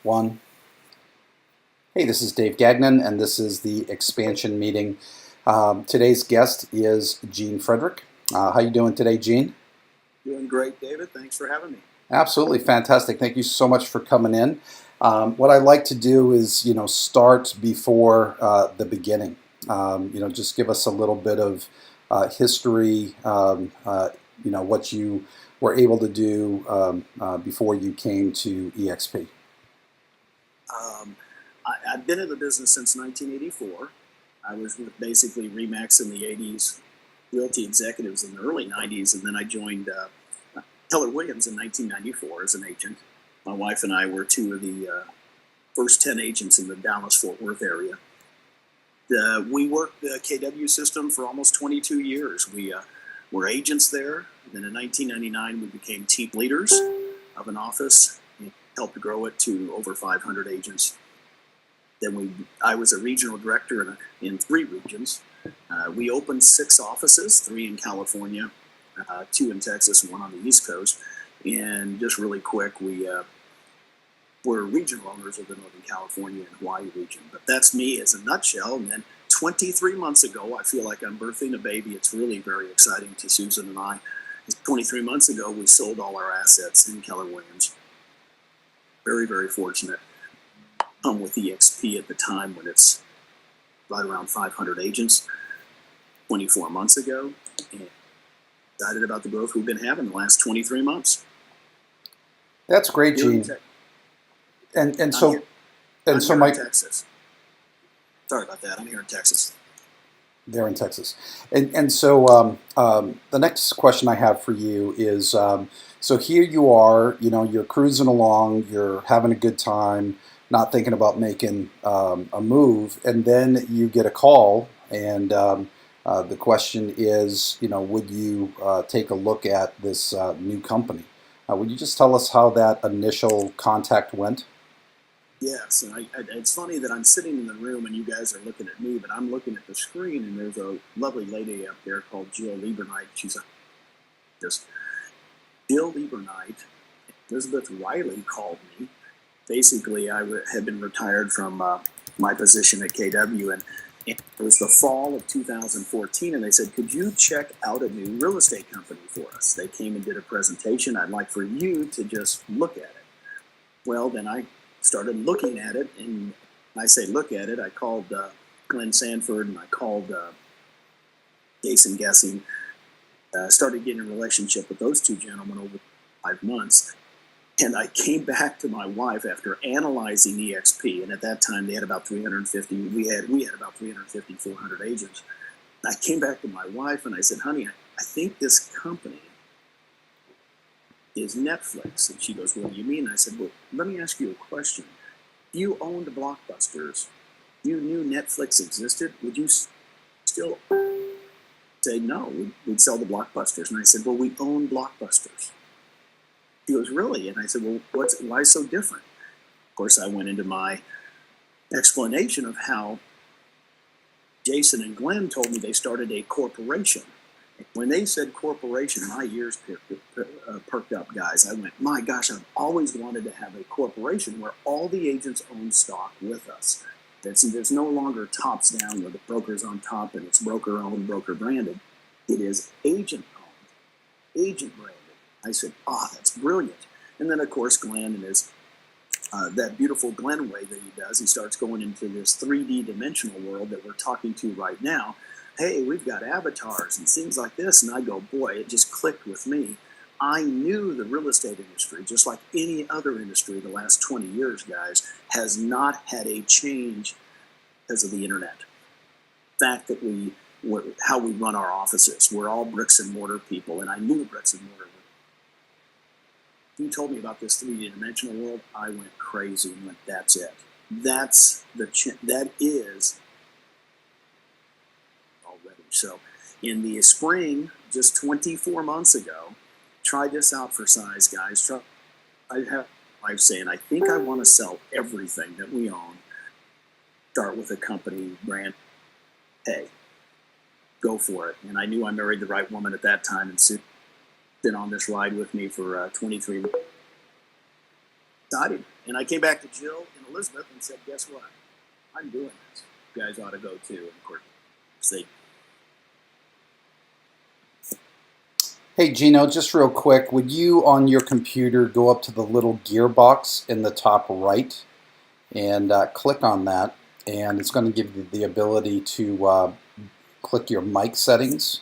One. Hey, this is Dave Gagnon, and this is the expansion meeting. Today's guest is Frederick. How you doing today, Gene? Doing great, David. Thanks for having me. Absolutely fantastic. Thank you so much for coming in. What I like to do is, start before the beginning. Just give us a little bit of history. What you were able to do before you came to EXP. I've been in the business since 1984. I was with basically Remax in the 80s, Realty Executives in the early 90s, and then I joined Keller Williams in 1994 as an agent. My wife and I were two of the first 10 agents in the Dallas-Fort Worth area. We worked the KW system for almost 22 years. We were agents there. Then in 1999, we became team leaders of an office and helped grow it to over 500 agents. Then I was a regional director in 3 regions. We opened 6 offices, 3 in California, 2 in Texas, 1 on the East Coast. And just really quick, we're regional owners of the Northern California and Hawaii region. But that's me as a nutshell. And then 23 months ago, I feel like I'm birthing a baby. It's really very exciting to Susan and I. 23 months ago, we sold all our assets in Keller Williams. Very, very fortunate. With EXP at the time when it's right around 500 agents 24 months ago, and excited about the growth we've been having the last 23 months. That's great, Gene. And so my Texas. Sorry about that. I'm here in Texas. They're in Texas, and so the next question I have for you is: so here you are, you're cruising along, you're having a good time, not thinking about making a move, and then you get a call, and the question is, would you take a look at this new company? Would you just tell us how that initial contact went? Yes, and it's funny that I'm sitting in the room and you guys are looking at me, but I'm looking at the screen, and there's a lovely lady up there called Jill Liebernight. She's just Jill Liebernight. Elizabeth Riley called me. Basically, I had been retired from my position at KW, and it was the fall of 2014, and they said, could you check out a new real estate company for us? They came and did a presentation. I'd like for you to just look at it. Well, then I started looking at it, and I say look at it. I called Glenn Sanford, and I called Jason Guessing. Started getting a relationship with those 2 gentlemen over 5 months. And I came back to my wife after analyzing EXP, and at that time they had about 350. We had about 350, 400 agents. I came back to my wife and I said, honey, I think this company is Netflix. And she goes, what do you mean? I said, well, let me ask you a question. If you owned Blockbusters, you knew Netflix existed, would you still say no? We'd sell the Blockbusters. And I said, well, we own Blockbusters. He goes, really? And I said, well, why so different? Of course, I went into my explanation of how Jason and Glenn told me they started a corporation. When they said corporation, my ears perked up, guys. I went, my gosh, I've always wanted to have a corporation where all the agents own stock with us. There's no longer tops down where the broker's on top and it's broker owned, broker branded. It is agent owned, agent branded. I said, that's brilliant. And then, of course, Glenn and his that beautiful Glenn way that he does, he starts going into this 3D dimensional world that we're talking to right now. Hey, we've got avatars and things like this. And I go, boy, it just clicked with me. I knew the real estate industry, just like any other industry the last 20 years, guys, has not had a change because of the internet. The fact that how we run our offices, we're all bricks and mortar people, and I knew bricks and mortar. You told me about this 3D dimensional world, I went crazy and went, that's it. That is already. So in the spring, just 24 months ago, try this out for size, guys. I have my wife saying, I think I want to sell everything that we own. Start with a company brand. Hey, go for it. And I knew I married the right woman at that time, and been on this ride with me for 23 months. Excited. And I came back to Jill and Elizabeth and said, guess what? I'm doing this. You guys ought to go too. And of course, they. Hey Gino, just real quick, would you on your computer go up to the little gearbox in the top right and click on that, and it's going to give you the ability to click your mic settings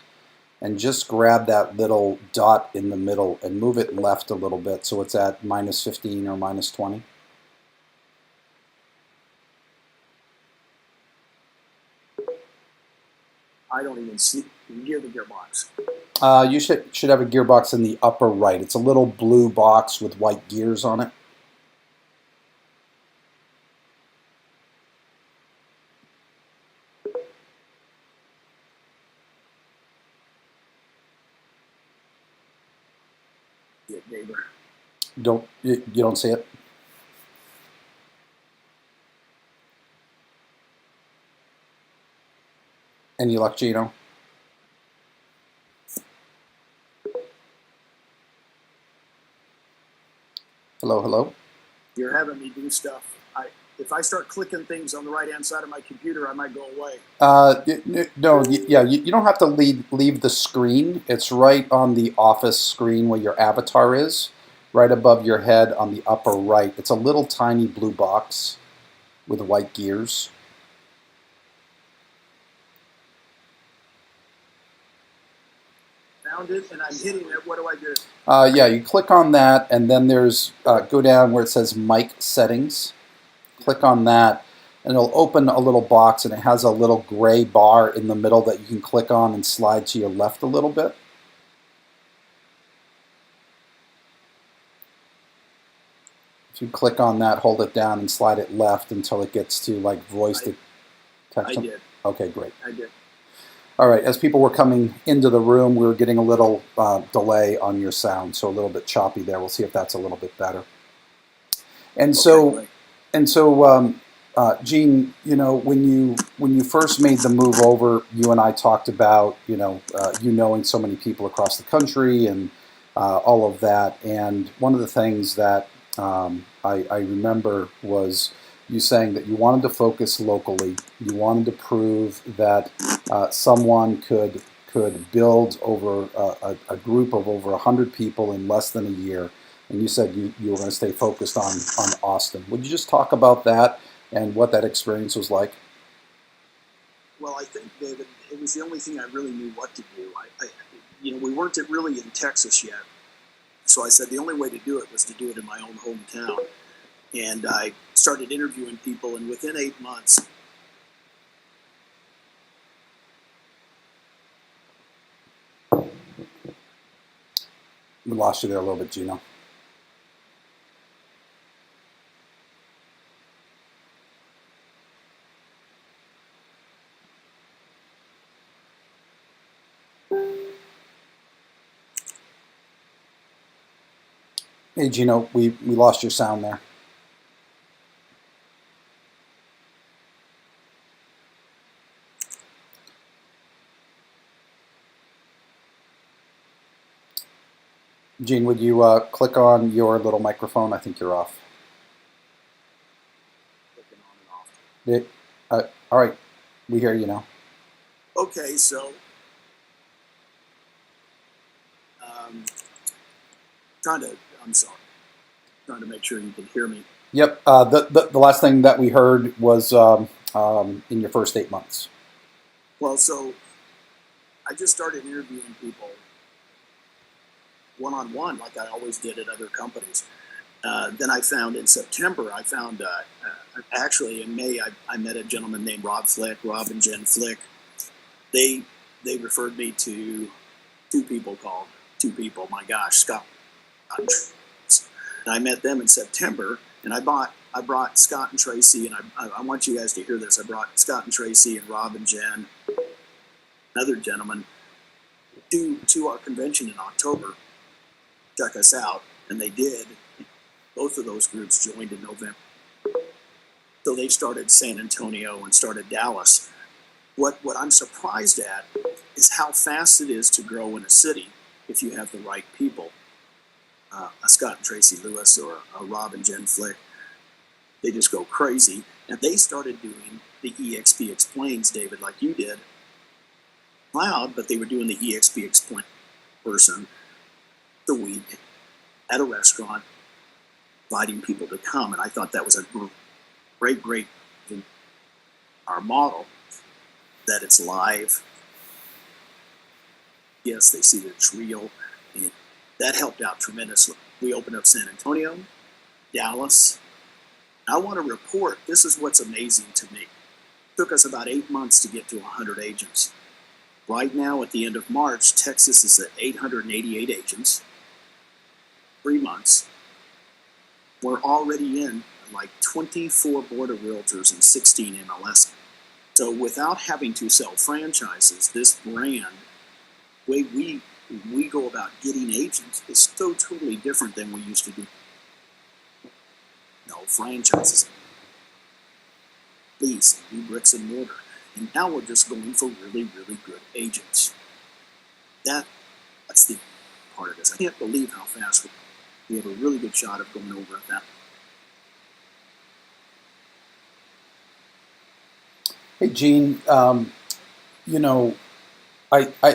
and just grab that little dot in the middle and move it left a little bit so it's at -15 or -20. I don't even see near the gearbox. You should have a gearbox in the upper right. It's a little blue box with white gears on it. Yeah, neighbor. You don't see it? Any luck, Gino? Hello, hello? You're having me do stuff. If I start clicking things on the right-hand side of my computer, I might go away. No, yeah, you don't have to leave the screen. It's right on the office screen where your avatar is, right above your head on the upper right. It's a little tiny blue box with white gears. Found it, and I'm hitting it. What do I do? Yeah, you click on that, and then there's go down where it says mic settings. Click on that, and it'll open a little box, and it has a little gray bar in the middle that you can click on and slide to your left a little bit. If you click on that, hold it down, and slide it left until it gets to like voice to text. I did. Okay, great. I did. All right, as people were coming into the room, we were getting a little delay on your sound, so a little bit choppy there. We'll see if that's a little bit better. And so, Okay, Gene, you know, when you first made the move over, you and I talked about, you knowing so many people across the country and all of that. And one of the things that I remember was you saying that you wanted to focus locally. You wanted to prove that someone could build over a group of over 100 people in less than a year. And you said you were going to stay focused on Austin. Would you just talk about that and what that experience was like? Well, I think, David, it was the only thing I really knew what to do. We weren't really in Texas yet, so I said the only way to do it was to do it in my own hometown. And I started interviewing people, and within 8 months, We lost you there a little bit, Gino. Hey, Gino, we lost your sound there. Gene, would you click on your little microphone? I think you're off. clicking on and off. All right, we hear you now. Okay, so I'm sorry, trying to make sure you can hear me. Yep. The last thing that we heard was in your first 8 months. Well, so I just started interviewing people one-on-one like I always did at other companies. Then I found in September, actually in May, I met a gentleman named Rob and Jen Flick. They referred me to two people, my gosh, Scott. And I met them in September, and I brought Scott and Tracy, and I want you guys to hear this. I brought Scott and Tracy and Rob and Jen, another gentleman, to our convention in October. Check us out, and they did. Both of those groups joined in November. So they started San Antonio and started Dallas. What I'm surprised at is how fast it is to grow in a city if you have the right people. A Scott and Tracy Lewis or a Rob and Jen Flick. They just go crazy. And they started doing the EXP Explains, David, like you did, loud, but they were doing the EXP Explain person the week at a restaurant, inviting people to come. And I thought that was a great our model, that it's live. Yes, they see that it's real, and that helped out tremendously. We opened up San Antonio, Dallas. I want to report, this is what's amazing to me. It took us about 8 months to get to 100 agents. Right now, at the end of March, Texas is at 888 agents. 3 months. We're already in like 24 Board of Realtors and 16 MLS. So without having to sell franchises, this brand, way we go about getting agents is so totally different than we used to do. No franchises, lease, new bricks and mortar, and now we're just going for really good agents. That's the part of this. I can't believe how fast we have a really good shot of going over that. Hey, Gene, I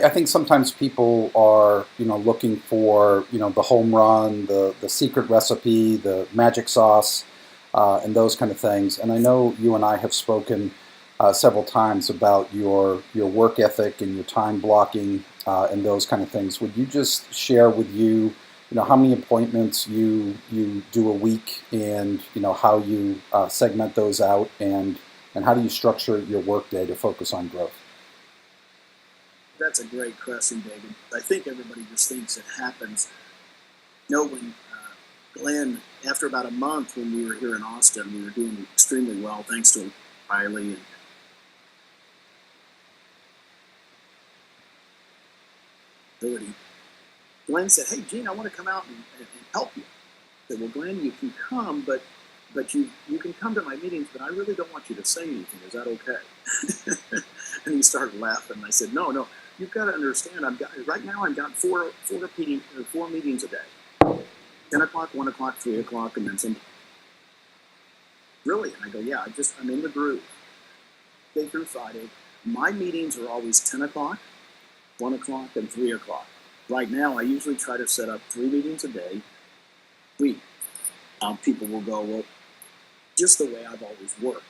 think sometimes people are, looking for, the home run, the secret recipe, the magic sauce, and those kind of things. And I know you and I have spoken several times about your work ethic and your time blocking and those kind of things. Would you just share with how many appointments you do a week, and how you segment those out, and how do you structure your workday to focus on growth? That's a great question, David. I think everybody just thinks it happens. When Glenn, after about a month when we were here in Austin, we were doing extremely well thanks to Riley and ability. Glenn said, "Hey, Gene, I want to come out and help you." I said, "Well, Glenn, you can come, but you can come to my meetings, but I really don't want you to say anything. Is that okay?" And he started laughing. I said, "No, you've got to understand. Right now I've got four meetings a day, 10 o'clock, 1 o'clock, 3 o'clock, and then some." Really? And I go, "Yeah, I'm in the groove. Monday through Friday. My meetings are always 10 o'clock, 1 o'clock, and 3 o'clock. Right now, I usually try to set up 3 meetings a day. People will go, well, just the way I've always worked.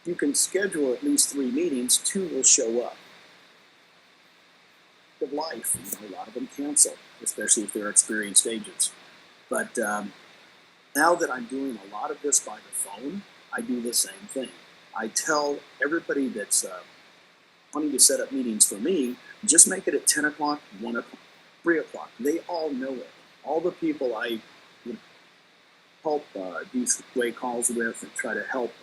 You can schedule at least 3 meetings, 2 will show up. Of life, a lot of them cancel, especially if they're experienced agents. But now that I'm doing a lot of this by the phone, I do the same thing. I tell everybody that's wanting to set up meetings for me, just make it at 10 o'clock, 1 o'clock, 3 o'clock. They all know it. All the people I help do three-way calls with and try to help,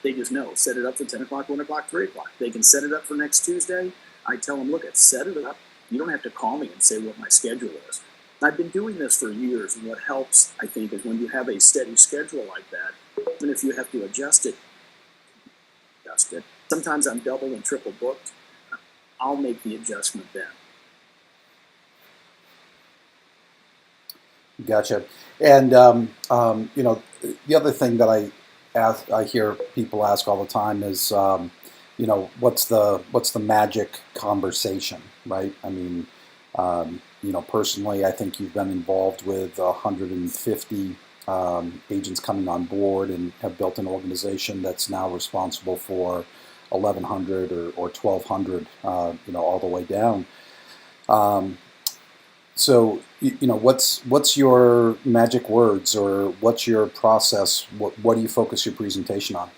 they just know, set it up for 10 o'clock, 1 o'clock, 3 o'clock. They can set it up for next Tuesday. I tell them, look, set it up. You don't have to call me and say what my schedule is. I've been doing this for years, and what helps, I think, is when you have a steady schedule like that, even if you have to adjust it. Sometimes I'm double and triple booked. I'll make the adjustment then. Gotcha. And the other thing that I hear people ask all the time is, what's the magic conversation, right? I mean, personally, I think you've been involved with 150 agents coming on board and have built an organization that's now responsible for 1,100 or 1,200, all the way down. So, what's your magic words, or what's your process? What do you focus your presentation on?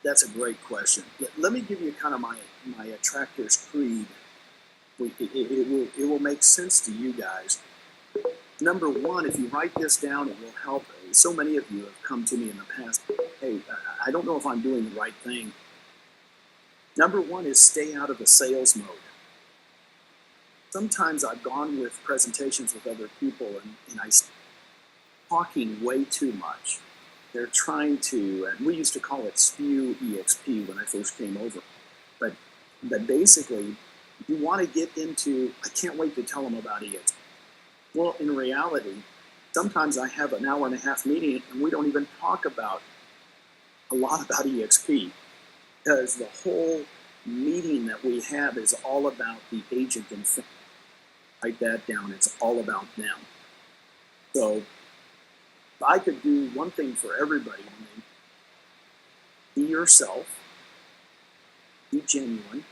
That's a great question. Let me give you kind of my attractor's creed. It will make sense to you guys. Number one, if you write this down, it will help. So many of you have come to me in the past, hey, I don't know if I'm doing the right thing. Number one is stay out of the sales mode. Sometimes I've gone with presentations with other people and I'm talking way too much. They're trying to, and we used to call it spew EXP when I first came over. But basically, you want to get into, I can't wait to tell them about EXP. Well, in reality, Sometimes I have an hour and a half meeting and we don't even talk about a lot about EXP, because the whole meeting that we have is all about the agent and family. Write that down. It's all about them. So if I could do one thing for everybody, be yourself, be genuine,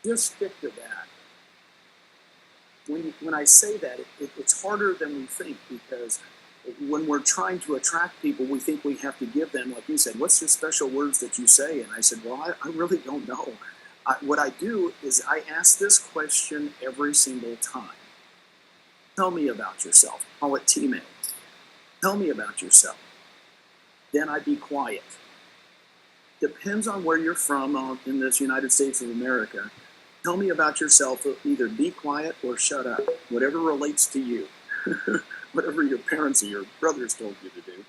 just stick to that. When I say that, it's harder than we think, because when we're trying to attract people, we think we have to give them, like you said, what's your special words that you say? And I said, well, I really don't know. What I do is I ask this question every single time. Tell me about yourself. Call it teammate. Tell me about yourself. Then I be quiet. Depends on where you're from in this United States of America. Tell me about yourself. Either be quiet or shut up. Whatever relates to you. Whatever your parents or your brothers told you to do.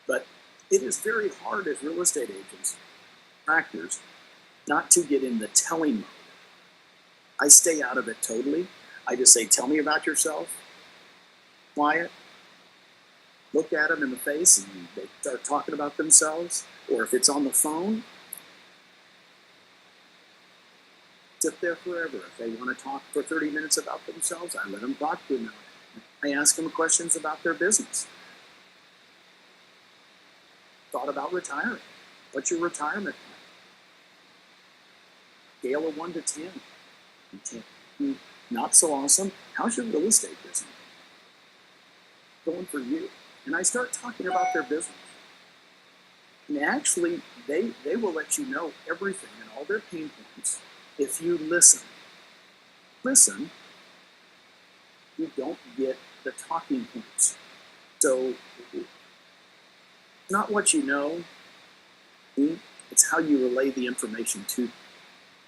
But it is very hard as real estate agents, actors, not to get in the telling mode. I stay out of it totally. I just say, tell me about yourself. Quiet. Look at them in the face and they start talking about themselves. Or if it's on the phone, sit there forever. If they want to talk for 30 minutes about themselves, I let them talk to them. I ask them questions about their business. Thought about retiring. What's your retirement plan? Scale of 1 to 10. 10. Not so awesome. How's your real estate business going for you? And I start talking about their business. And actually, they will let you know everything and all their pain points if you listen. Listen, you don't get the talking points. So, not what you know, it's how you relay the information to.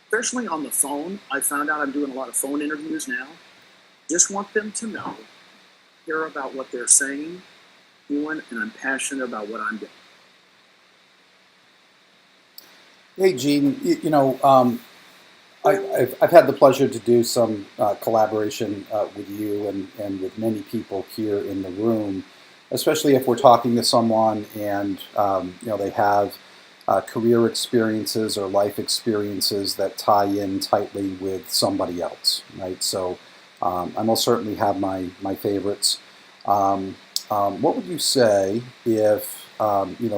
Especially on the phone, I found out I'm doing a lot of phone interviews now. Just want them to know, care about what they're saying, doing, and I'm passionate about what I'm doing. Hey, Gene, I've had the pleasure to do some collaboration with you and with many people here in the room, especially if we're talking to someone and they have career experiences or life experiences that tie in tightly with somebody else, right? So I most certainly have my favorites. What would you say if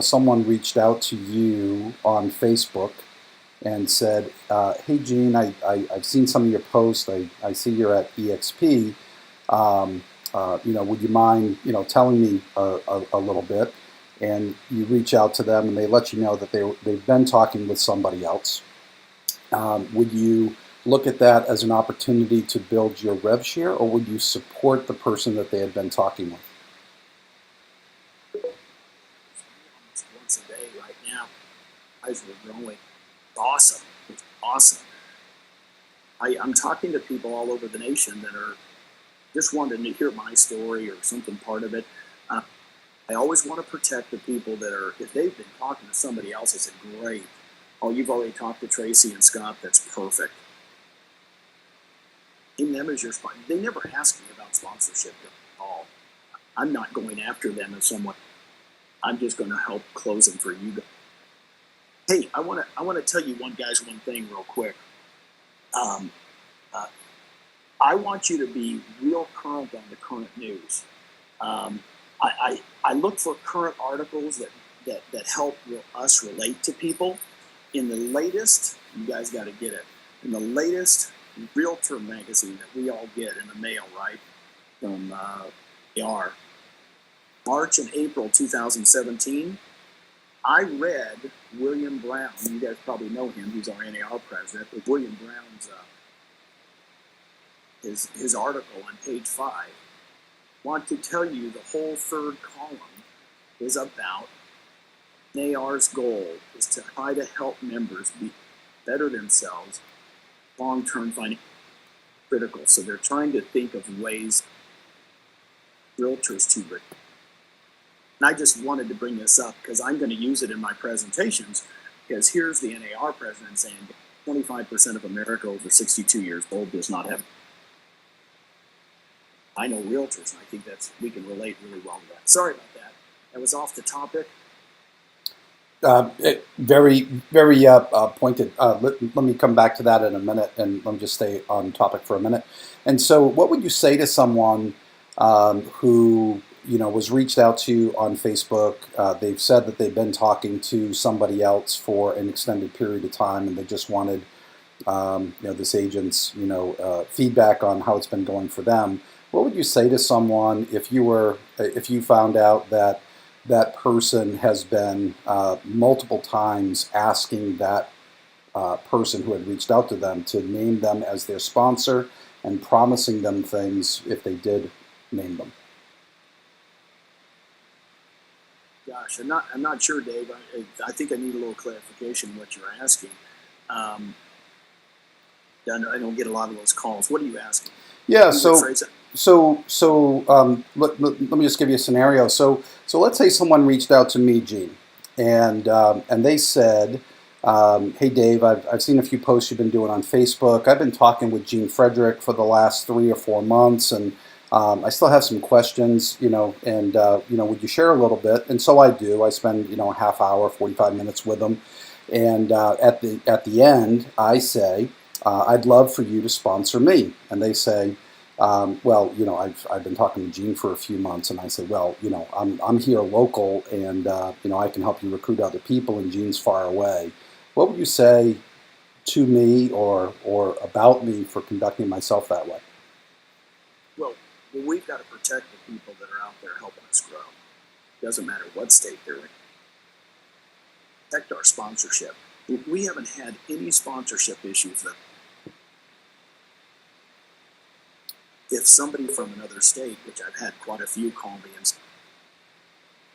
someone reached out to you on Facebook and said, "Hey Gene, I've seen some of your posts. I see you're at EXP. Would you mind telling me a little bit?" And you reach out to them and they let you know that they've been talking with somebody else. Would you look at that as an opportunity to build your rev share, or would you support the person that they had been talking with? Once a day right now, guys, we're growing. It's awesome. It's awesome. I'm talking to people all over the nation that are just wanting to hear my story or something part of it. I always want to protect the people that are, if they've been talking to somebody else, I said, great. Oh, you've already talked to Tracy and Scott. That's perfect. In them as your sponsor. They never ask me about sponsorship at all. I'm not going after them as someone. I'm just going to help close them for you guys. Hey, I want to tell you one thing real quick. I want you to be real current on the current news. I look for current articles that help us relate to people. In the latest, you guys got to get it. In the latest Realtor magazine that we all get in the mail, right? From AR, March and April 2017. I read William Brown. You guys probably know him. He's our NAR president. But William Brown's his article on page 5. Want to tell you the whole third column is about NAR's goal is to try to help members be better themselves, long-term financial critical. So they're trying to think of ways realtors to bring. And I just wanted to bring this up because I'm going to use it in my presentations, because here's the NAR president saying 25% of America over 62 years old does not have. I know realtors, and I think we can relate really well to that. Sorry about that. That was off the topic. Very, very pointed. Let me come back to that in a minute, and let me just stay on topic for a minute. And so, what would you say to someone who was reached out to on Facebook? They've said that they've been talking to somebody else for an extended period of time, and they just wanted this agent's feedback on how it's been going for them. What would you say to someone if you found out that that person has been multiple times asking that person who had reached out to them to name them as their sponsor and promising them things if they did name them? Gosh, I'm not sure, Dave. I think I need a little clarification on what you're asking. I don't get a lot of those calls. What are you asking? Yeah, Can you rephrase it? let me just give you a scenario. So let's say someone reached out to me, Gene, and they said, "Hey Dave, I've seen a few posts you've been doing on Facebook. I've been talking with Gene Frederick for the last 3 or 4 months, and I still have some questions, and would you share a little bit?" And so I do. I spend a half hour, 45 minutes with them, and at the end, I say, "I'd love for you to sponsor me," and they say, "Well, I've been talking to Gene for a few months," and I say, "Well, I'm here local, and I can help you recruit other people, and Gene's far away." What would you say to me or about me for conducting myself that way? Well, we've got to protect the people that are out there helping us grow. Doesn't matter what state they're in. Protect our sponsorship. We haven't had any sponsorship issues that if somebody from another state, which I've had quite a few call me and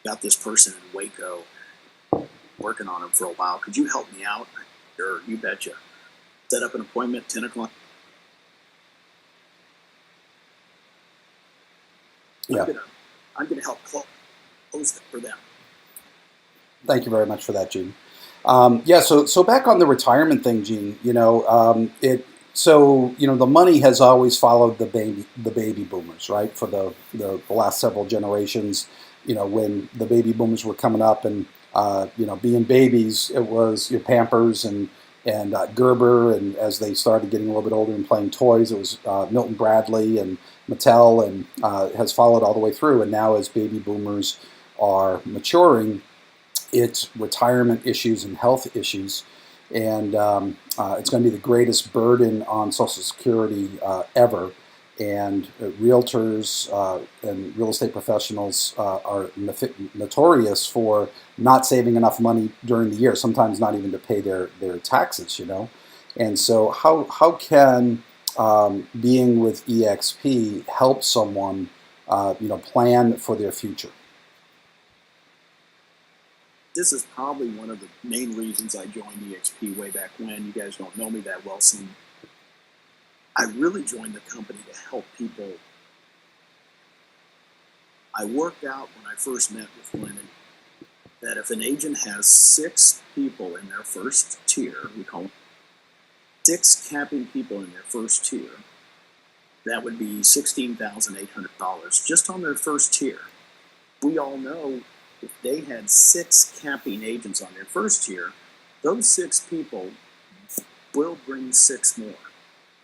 got this person in Waco working on him for a while, could you help me out? Sure, you betcha. Set up an appointment, 10 o'clock. Yeah. I'm gonna help close it for them. Thank you very much for that, Gene. Yeah, so back on the retirement thing, Gene. The money has always followed the baby boomers, right? For the last several generations, when the baby boomers were coming up and being babies, it was your Pampers and Gerber, and as they started getting a little bit older and playing toys, it was Milton Bradley and Mattel, and has followed all the way through. And now, as baby boomers are maturing, it's retirement issues and health issues, and it's going to be the greatest burden on Social Security ever. And realtors and real estate professionals are notorious for not saving enough money during the year, sometimes not even to pay their taxes. And so how can being with EXP help someone plan for their future? This is probably one of the main reasons I joined EXP way back when. You guys don't know me that well, so I really joined the company to help people. I worked out when I first met with women that if an agent has 6 people in their first tier, we call them 6 capping people in their first tier, that would be $16,800 just on their first tier. We all know if they had 6 capping agents on their first tier, those 6 people will bring 6 more.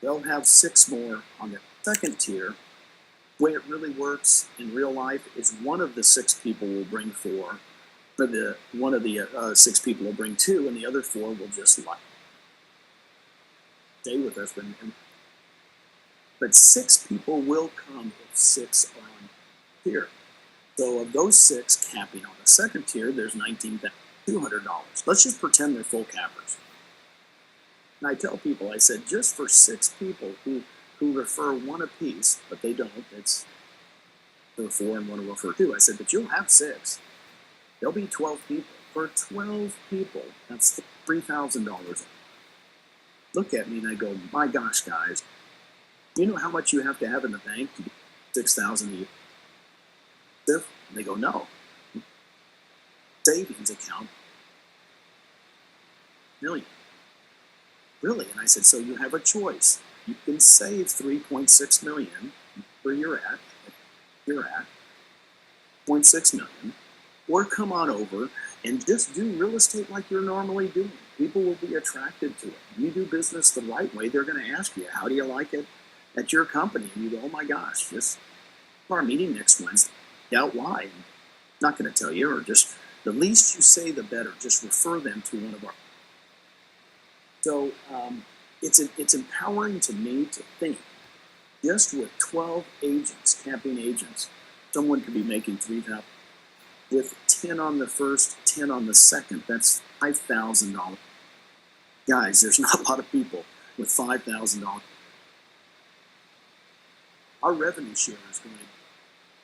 They'll have 6 more on their second tier. The way it really works in real life is one of the 6 people will bring 4, but one of the 6 people will bring 2, and the other 4 will just stay with us. But 6 people will come if 6 are on tier. So of those 6 capping on the second tier, there's $19,200. Let's just pretend they're full cappers. And I tell people, I said, just for 6 people who refer 1 apiece, but they don't, it's 4 and 1 will refer 2. I said, but you'll have 6. There'll be 12 people. For 12 people, that's $3,000. Look at me and I go, my gosh, guys, you know how much you have to have in the bank to get $6,000 a year? And they go, no. Savings account, million. Really? And I said, so you have a choice. You can save $3.6 million where you're at, you're at, 0.6 million, or come on over and just do real estate like you're normally doing. People will be attracted to it. You do business the right way, they're going to ask you, how do you like it at your company? And you go, oh my gosh, just our meeting next Wednesday. Out why? I'm not going to tell you, or just the least you say, the better. Just refer them to one of our. So it's empowering to me to think just with 12 agents, camping agents, someone could be making $3,000 with 10 on the first, 10 on the second. That's $5,000. Guys, there's not a lot of people with $5,000. Our revenue share is going to.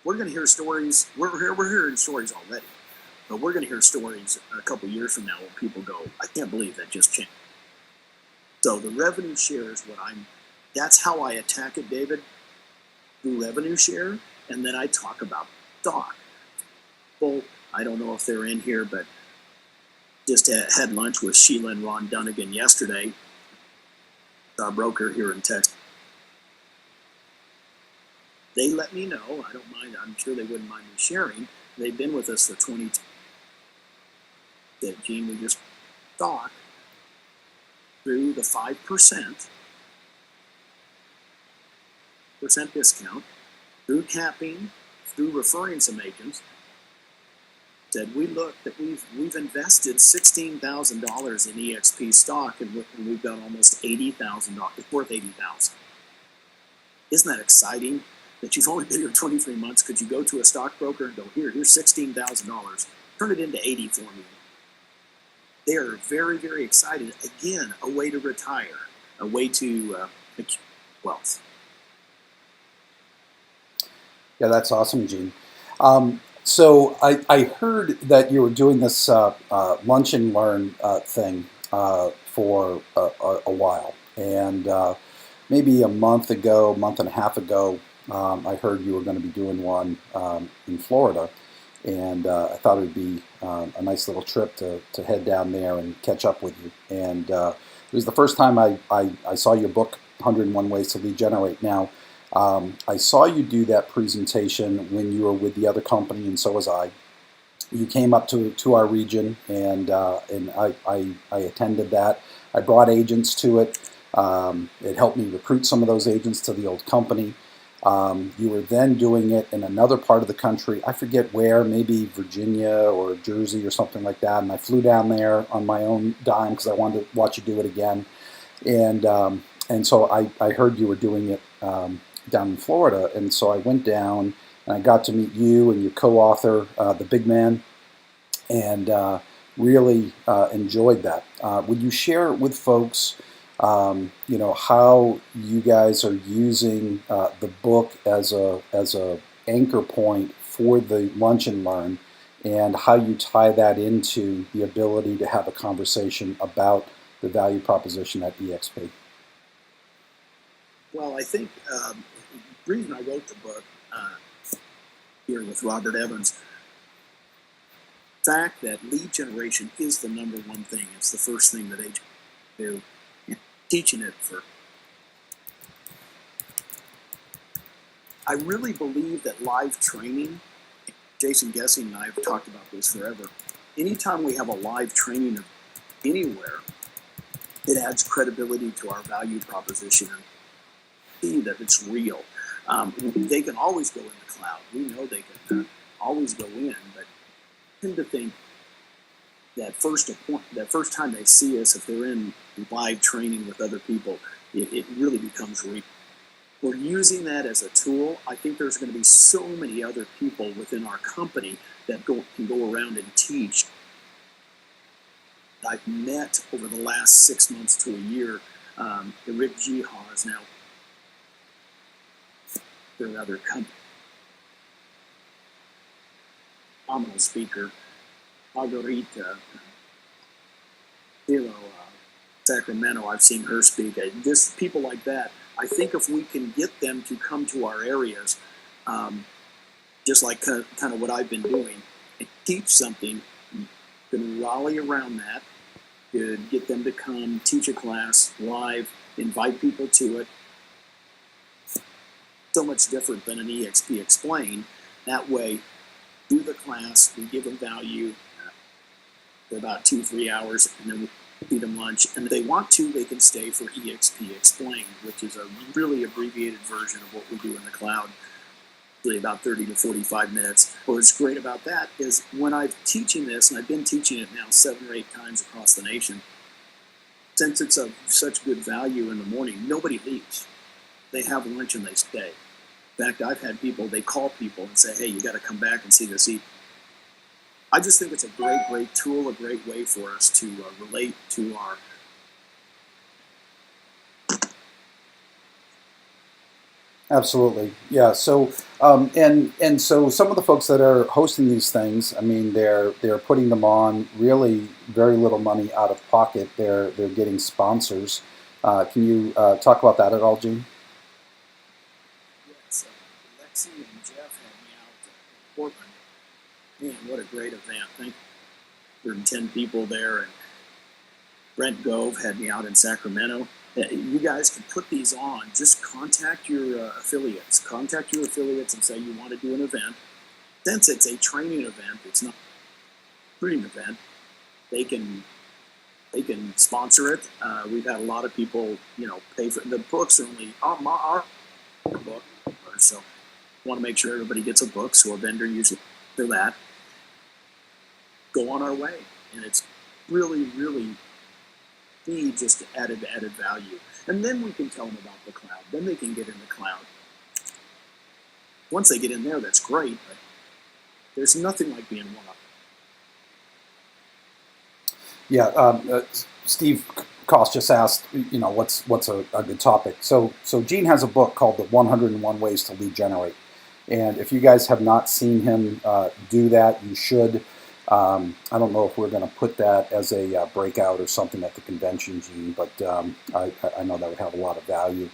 We're going to hear stories. We're hearing stories already, but we're going to hear stories a couple years from now where people go, I can't believe that just changed. So the revenue share is what that's how I attack it, David, through revenue share. And then I talk about stock. Well, I don't know if they're in here, but just had lunch with Sheila and Ron Dunnigan yesterday, our broker here in Texas. They let me know, I don't mind, I'm sure they wouldn't mind me sharing. They've been with us for 22. That Gene, we just stock through the 5% discount, through capping, through referring some agents. Said we looked that we've invested $16,000 in EXP stock, and we've got almost $80,000. It's worth $80,000. Isn't that exciting? That you've only been here 23 months. Could you go to a stockbroker and go, here's $16,000, turn it into 80 for me? They are very, very excited. Again, a way to retire, a way to accumulate wealth. Yeah, that's awesome, Gene. So I heard that you were doing this Luncheon Learn thing for a while, and maybe a month and a half ago, I heard you were going to be doing one in Florida, and I thought it would be a nice little trip to head down there and catch up with you. And it was the first time I saw your book, 101 Ways to Lead Generate. Now, I saw you do that presentation when you were with the other company, and so was I. You came up to our region, and I attended that. I brought agents to it. It helped me recruit some of those agents to the old company. You were then doing it in another part of the country. I forget where, maybe Virginia or Jersey or something like that. And I flew down there on my own dime because I wanted to watch you do it again. And so I heard you were doing it down in Florida. And so I went down and I got to meet you and your co-author, the big man, and really enjoyed that. Would you share with folks how you guys are using the book as a anchor point for the Luncheon Learn, and how you tie that into the ability to have a conversation about the value proposition at EXP? Well, I think the reason I wrote the book here with Robert Evans, the fact that lead generation is the number one thing. It's the first thing that agents do. Teaching it for. I really believe that live training, Jason Gessing and I have talked about this forever. Anytime we have a live training of anywhere, it adds credibility to our value proposition and see that it's real. They can always go in the cloud. We know they can always go in, but I tend to think that first time they see us, if they're in live training with other people, it really becomes real. We're using that as a tool. I think there's going to be so many other people within our company that can go around and teach. I've met over the last 6 months to a year. Rick Jihar is now another company. Phenomenal speaker. Margarita, Sacramento, I've seen her speak. People like that, I think if we can get them to come to our areas, just like kind of what I've been doing, and teach something, can rally around that, could get them to come teach a class live, invite people to it. So much different than an EXP Explain. That way, do the class, we give them value for about 2-3 hours, and then we feed them lunch. And if they want to, they can stay for EXP Explained, which is a really abbreviated version of what we do in the cloud, really about 30 to 45 minutes. What's great about that is when I'm teaching this, and I've been teaching it now 7 or 8 times across the nation, since it's of such good value in the morning, nobody leaves. They have lunch and they stay. In fact, I've had people, they call people and say, hey, you got to come back and see this evening. I just think it's a great tool, a great way for us to relate to our. Absolutely, yeah. So, and so some of the folks that are hosting these things, I mean, they're putting them on really very little money out of pocket. They're getting sponsors. Can you talk about that at all, Gene? Yes, Lexi and Jeff had me out in Portland. Man, what a great event! Thank you. 110 people there, and Brent Gove had me out in Sacramento. You guys can put these on. Just contact your affiliates. Contact your affiliates and say you want to do an event. Since it's a training event, it's not a recruiting event. They can sponsor it. We've had a lot of people, pay for the books. Are only our book, so want to make sure everybody gets a book. So a vendor usually for that. Go on our way, and it's really just added value. And then we can tell them about the cloud. Then they can get in the cloud. Once they get in there, that's great, but there's nothing like being one up. Yeah, Steve Koss just asked, what's a good topic. So Gene has a book called The 101 Ways to Lead Generate. And if you guys have not seen him do that, you should. I don't know if we're going to put that as a breakout or something at the convention, Gene, but I know that would have a lot of value.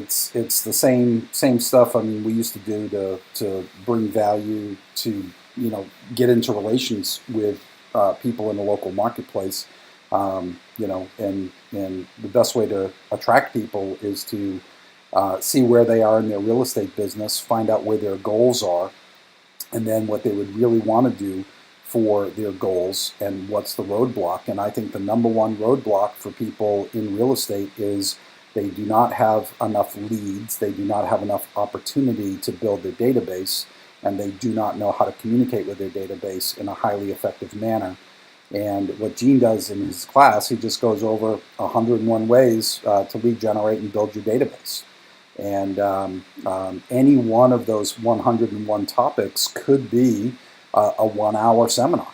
It's the same stuff. I mean, we used to do to bring value to get into relations with people in the local marketplace. And the best way to attract people is to see where they are in their real estate business, find out where their goals are, and then what they would really want to do for their goals and what's the roadblock. And I think the number one roadblock for people in real estate is they do not have enough leads, they do not have enough opportunity to build their database, and they do not know how to communicate with their database in a highly effective manner. And what Gene does in his class, he just goes over 101 ways to lead generate and build your database. And any one of those 101 topics could be a 1-hour seminar,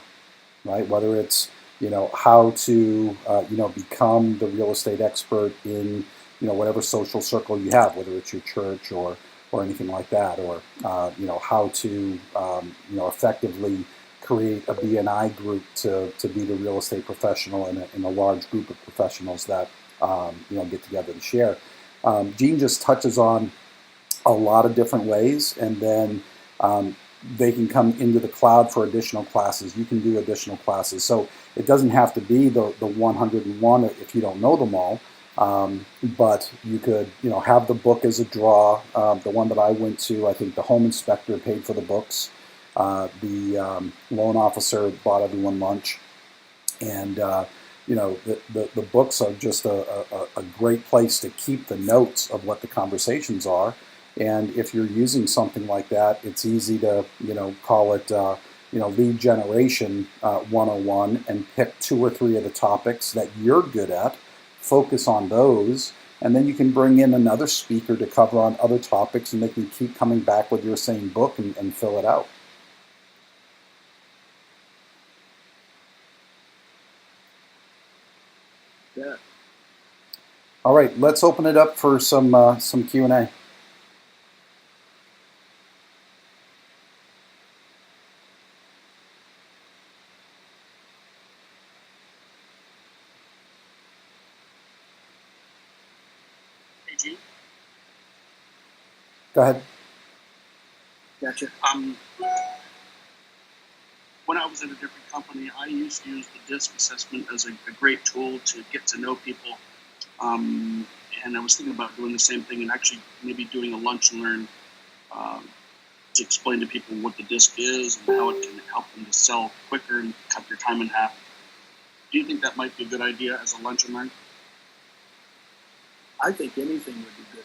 right? Whether it's how to become the real estate expert in whatever social circle you have, whether it's your church or anything like that, or how to effectively create a BNI group to be the real estate professional in a large group of professionals that get together and share. Gene just touches on a lot of different ways, and then they can come into the cloud for additional classes. You can do additional classes. So it doesn't have to be the 101 if you don't know them all, but you could have the book as a draw. The one that I went to, I think the home inspector paid for the books. The loan officer bought everyone lunch, and the books are just a great place to keep the notes of what the conversations are. And if you're using something like that, it's easy to call it lead generation 101 and pick 2 or 3 of the topics that you're good at, focus on those, and then you can bring in another speaker to cover on other topics, and they can keep coming back with your same book and fill it out. Yeah. All right, let's open it up for some Q&A. Hey, Gene. Go ahead. Gotcha. When I was at a different company, I used to use the DISC assessment as a great tool to get to know people. And I was thinking about doing the same thing and actually maybe doing a Luncheon Learn to explain to people what the disc is and how it can help them to sell quicker and cut their time in half. Do you think that might be a good idea as a Luncheon Learn? I think anything would be good.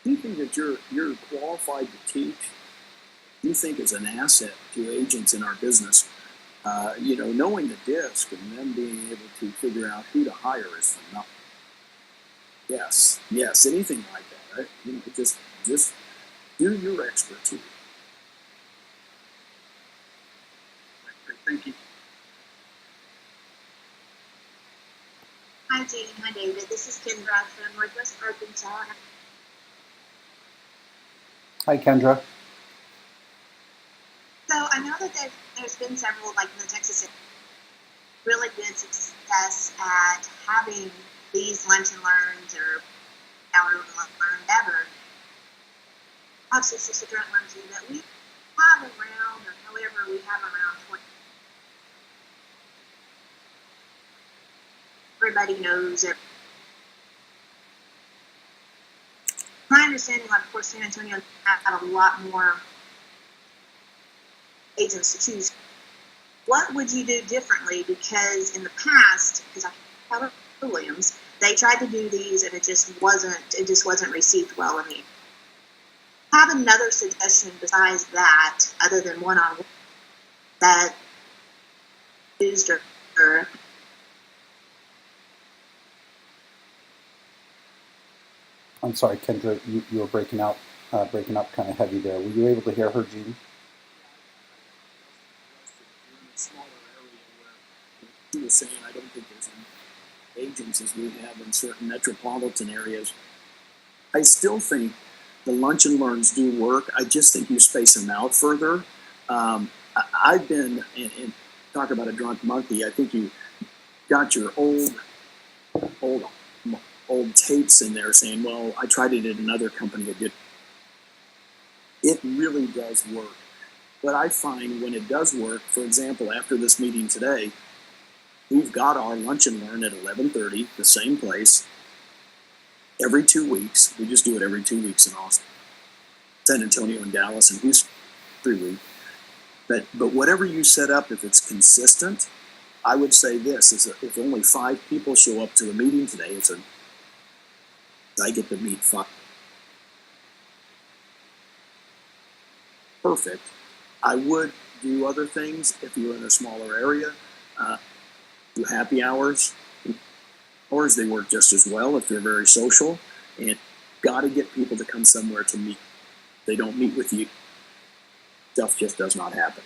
Anything that you're qualified to teach, you think is an asset to agents in our business. Knowing the disc and them being able to figure out who to hire is phenomenal. Yes, anything like that. Right? Just do your expertise. Great, thank you. Hi, Jane. Hi, David. This is Kendra from Northwest Arkansas. Hi, Kendra. So I know that there's been several, like in the Texas area, really good success at having these Luncheon Learns or our Learn, whatever, obviously direct learn to that we have around, or however we have around 20. Everybody knows it. My understanding, of course, San Antonio had a lot more agents to choose. What would you do differently? Because in the past, because I have Williams, they tried to do these and it just wasn't received well in the. Have another suggestion besides that, other than one-on-one, that used or I'm sorry, Kendra, you were breaking up kind of heavy there. Were you able to hear her, Gene? In a smaller area where he was saying, I don't think there's any agents as we have in certain metropolitan areas. I still think the Luncheon Learns do work. I just think you space them out further. I've been, and talk about a drunk monkey, I think you got your old tapes in there saying, well, I tried it at another company that did. It really does work. But I find when it does work, for example, after this meeting today, we've got our Luncheon Learn at 11:30, the same place, every 2 weeks. We just do it every 2 weeks in Austin, San Antonio, and Dallas, and Houston, 3 weeks. But whatever you set up, if it's consistent, I would say this, is if only 5 people show up to the meeting today, I get to meet 5. Perfect. I would do other things if you're in a smaller area. Do happy hours. Hours, they work just as well if they're very social. And got to get people to come somewhere to meet. They don't meet with you. Stuff just does not happen.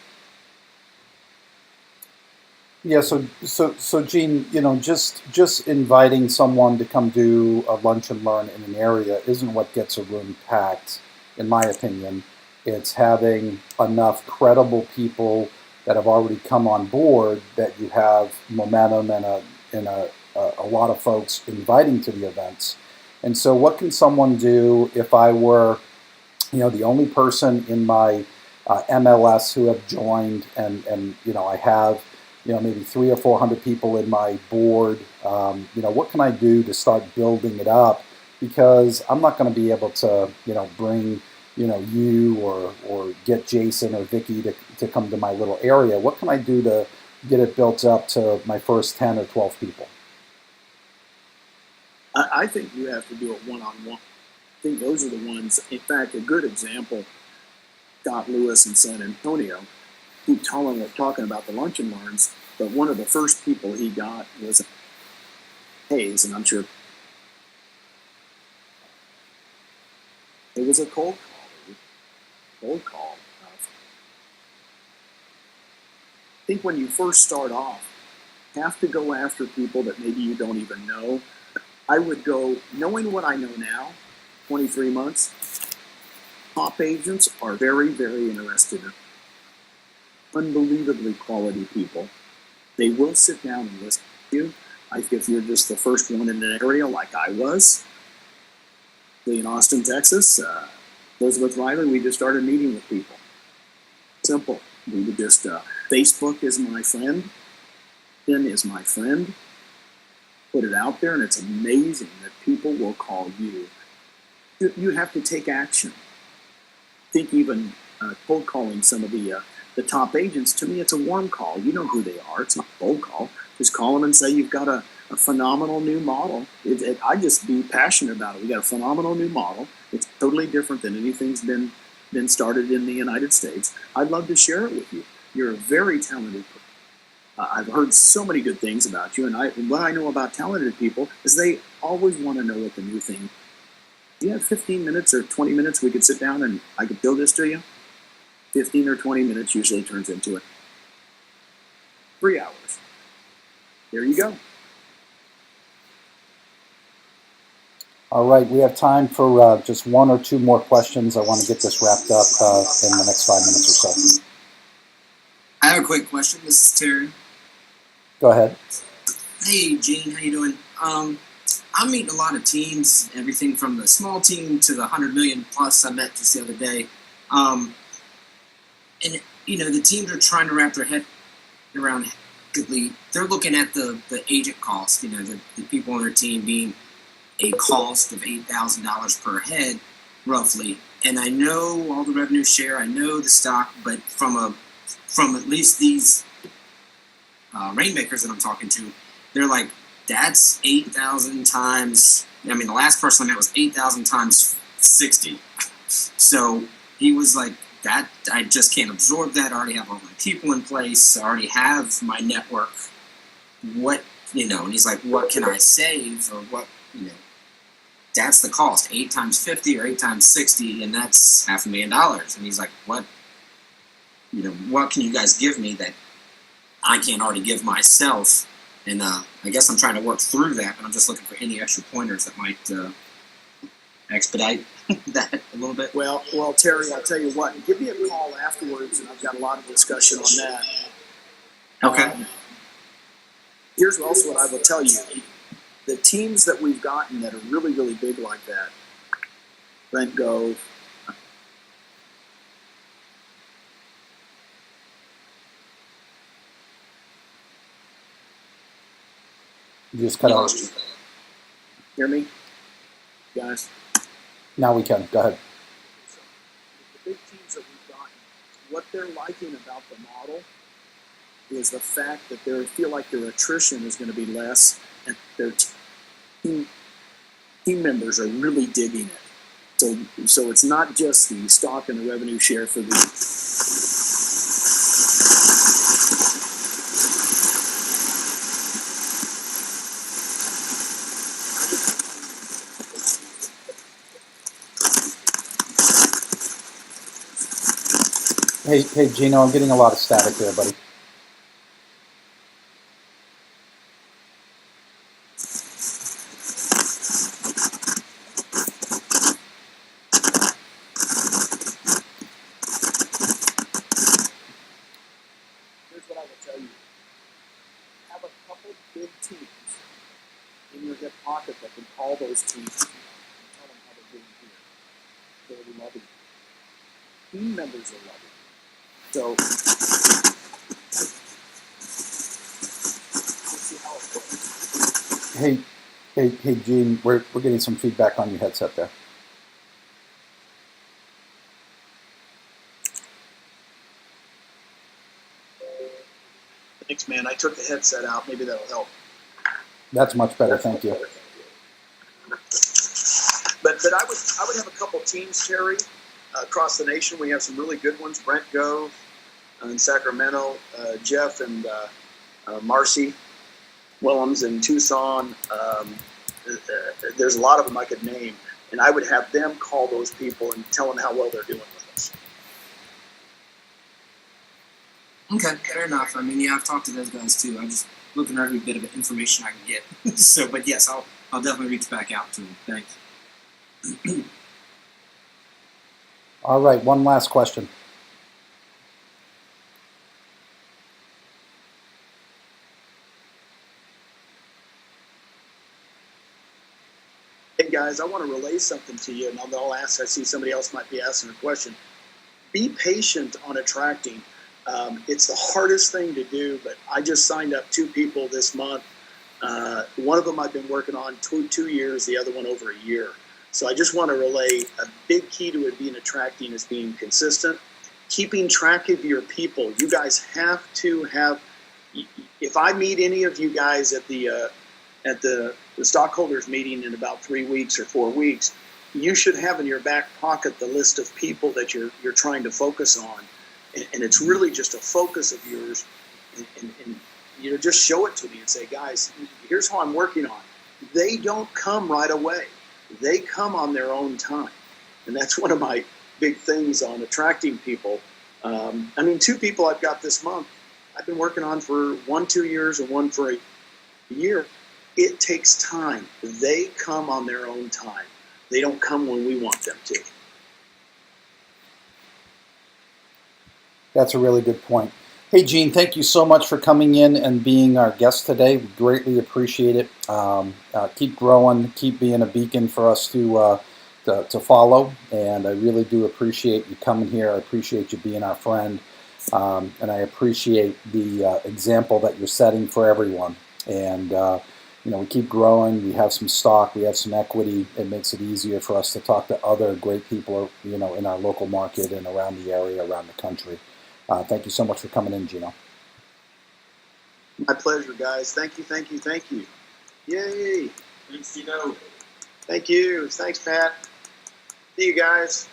Yeah, so Gene, just inviting someone to come do a Luncheon Learn in an area isn't what gets a room packed, in my opinion. It's having enough credible people that have already come on board that you have momentum and a lot of folks inviting to the events. And so what can someone do if I were, the only person in my MLS who have joined and I have maybe 300 or 400 people in my board. What can I do to start building it up? Because I'm not going to be able to, bring, you or get Jason or Vicky to come to my little area. What can I do to get it built up to my first 10 or 12 people? I think you have to do it one-on-one. I think those are the ones. In fact, a good example, Scott Lewis in San Antonio, keep talking about the Luncheon Learns, but one of the first people he got was Hayes, and I'm sure it was a cold call. I think when you first start off, you have to go after people that maybe you don't even know. I would go, knowing what I know now, 23 months, top agents are very, very interested in unbelievably quality people. They will sit down and listen to you. If you're just the first one in an area like I was, in Austin, Texas, Elizabeth Riley, we just started meeting with people. Simple. We would just, Facebook is my friend, LinkedIn is my friend. Put it out there, and it's amazing that people will call you. You have to take action. think even cold calling some of the top agents, to me, it's a warm call. You know who they are. It's not a cold call. Just call them and say you've got a phenomenal new model. I just be passionate about it. We got a phenomenal new model. It's totally different than anything's been started in the United States. I'd love to share it with you. You're a very talented person. I've heard so many good things about you, and what I know about talented people is they always want to know what the new thing. Do you have 15 minutes or 20 minutes we could sit down and I could show this to you? 15 or 20 minutes usually turns into 3 hours. There you go. All right, we have time for just 1 or 2 more questions. I want to get this wrapped up in the next 5 minutes or so. I have a quick question. This is Terry. Go ahead. Hey, Gene, how you doing? I'm meeting a lot of teams, everything from the small team to the 100 million plus I met just the other day. And, the teams are trying to wrap their head around, they're looking at the agent cost, the people on their team being a cost of $8,000 per head, roughly. And I know all the revenue share, I know the stock, but from at least these rainmakers that I'm talking to, they're like, that's 8,000 times. The last person I met was 8,000 times 60. So he was like, that I just can't absorb that. I already have all my people in place. I already have my network. What, and he's like, what can I save or what, that's the cost, 8 times 50 or 8 times 60, and that's $500,000. And he's like, what, what can you guys give me that I can't already give myself? And I guess I'm trying to work through that, but I'm just looking for any extra pointers that might expedite that a little bit. Well, Terry, I'll tell you what. Give me a call afterwards, and I've got a lot of discussion on that. Okay. Here's also what I will tell you. The teams that we've gotten that are really, really big like that, Brent Gove, You just cut out. hear me? Guys? Now we can. Go ahead. The big teams that we've gotten, what they're liking about the model is the fact that they feel like their attrition is going to be less, and their team members are really digging it. So it's not just the stock and the revenue share for the. Hey, Gino, I'm getting a lot of static there, buddy. Here's what I will tell you. Have a couple big teams in your hip pocket that can call those teams and tell them how they're doing here. They're loving it. Team members are loving it. So, Hey, Gene, we're getting some feedback on your headset there. thanks, man. I took the headset out. Maybe that'll help. That's much better, thank you. But I would have a couple teams, Terry, across the nation. We have some really good ones. Brent Gove in Sacramento, Jeff and Marcy Willems in Tucson. There's a lot of them I could name, and I would have them call those people and tell them how well they're doing with us. Okay, fair enough. I've talked to those guys too. I'm just looking for every bit of information I can get. So, but yes, I'll definitely reach back out to them. Thanks. All right, one last question. Hey guys, I want to relay something to you, and I'll ask. I see somebody else might be asking a question. Be patient on attracting. It's the hardest thing to do, but I just signed up 2 people this month. One of them I've been working on 2 years, the other one over a year. So I just want to relay a big key to it being attracting is being consistent, keeping track of your people. You guys have to have. If I meet any of you guys at the stockholders meeting in about 3 weeks or 4 weeks, you should have in your back pocket the list of people that you're trying to focus on, and it's really just a focus of yours. And just show it to me and say, guys, here's how I'm working on. They don't come right away. They come on their own time. And that's one of my big things on attracting people. 2 people I've got this month, I've been working on for 1-2 years and one for a year. It takes time. They come on their own time. They don't come when we want them to. That's a really good point. Hey, Gene, thank you so much for coming in and being our guest today. We greatly appreciate it. Keep growing, keep being a beacon for us to follow. And I really do appreciate you coming here. I appreciate you being our friend. And I appreciate the example that you're setting for everyone. And, we keep growing. We have some stock. We have some equity. It makes it easier for us to talk to other great people, in our local market and around the area, around the country. Thank you so much for coming in, Gino. My pleasure, guys. Thank you, thank you, thank you. Yay. Thanks, Gino. Thank you. Thanks, Pat. See you guys.